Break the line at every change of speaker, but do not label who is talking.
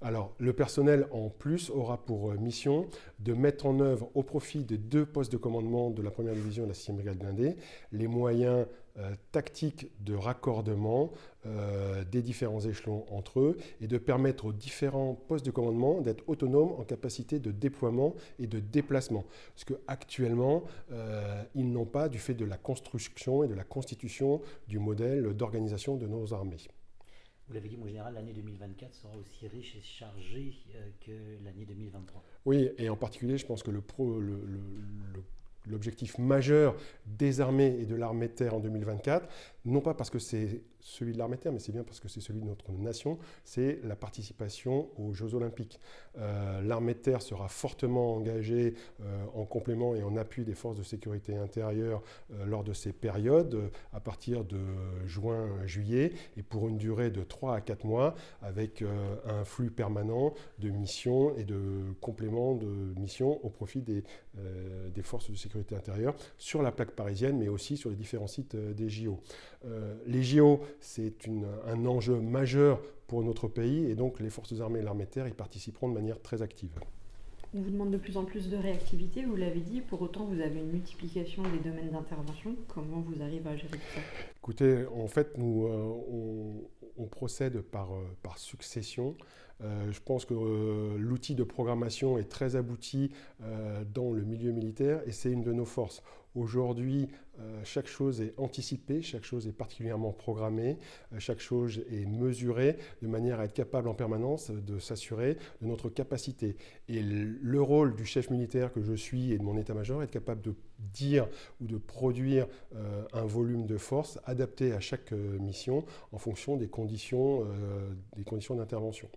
Alors, le personnel, en plus, aura pour mission de mettre en œuvre, au profit des 2 postes de commandement de la 1re division et de la 6e brigade blindée, les moyens tactiques de raccordement des différents échelons entre eux et de permettre aux différents postes de commandement d'être autonomes en capacité de déploiement et de déplacement. Parce qu'actuellement, ils n'ont pas, du fait de la construction et de la constitution du modèle d'organisation de nos armées.
Vous l'avez dit, mon général, l'année 2024 sera aussi riche et chargée que l'année 2023.
Oui, et en particulier, je pense que l'objectif majeur des armées et de l'armée de terre en 2024, non pas parce que c'est celui de l'armée de terre, mais c'est bien parce que c'est celui de notre nation, c'est la participation aux Jeux Olympiques. L'armée de terre sera fortement engagée en complément et en appui des forces de sécurité intérieure lors de ces périodes, à partir de juin-juillet, et pour une durée de 3 à 4 mois, avec un flux permanent de missions et de compléments de missions au profit des forces de sécurité intérieure sur la plaque parisienne, mais aussi sur les différents sites des JO. Les JO, c'est un enjeu majeur pour notre pays, et donc les forces armées et l'armée de terre y participeront de manière très active.
On vous demande de plus en plus de réactivité, vous l'avez dit, pour autant vous avez une multiplication des domaines d'intervention. Comment vous arrivez à gérer tout ça?
Écoutez, en fait, nous, on procède par succession. Je pense que l'outil de programmation est très abouti dans le milieu militaire, et c'est une de nos forces. Aujourd'hui, chaque chose est anticipée, chaque chose est particulièrement programmée, chaque chose est mesurée de manière à être capable en permanence de s'assurer de notre capacité. Et le rôle du chef militaire que je suis et de mon état-major est être capable de dire ou de produire un volume de force adapté à chaque mission en fonction des conditions d'intervention.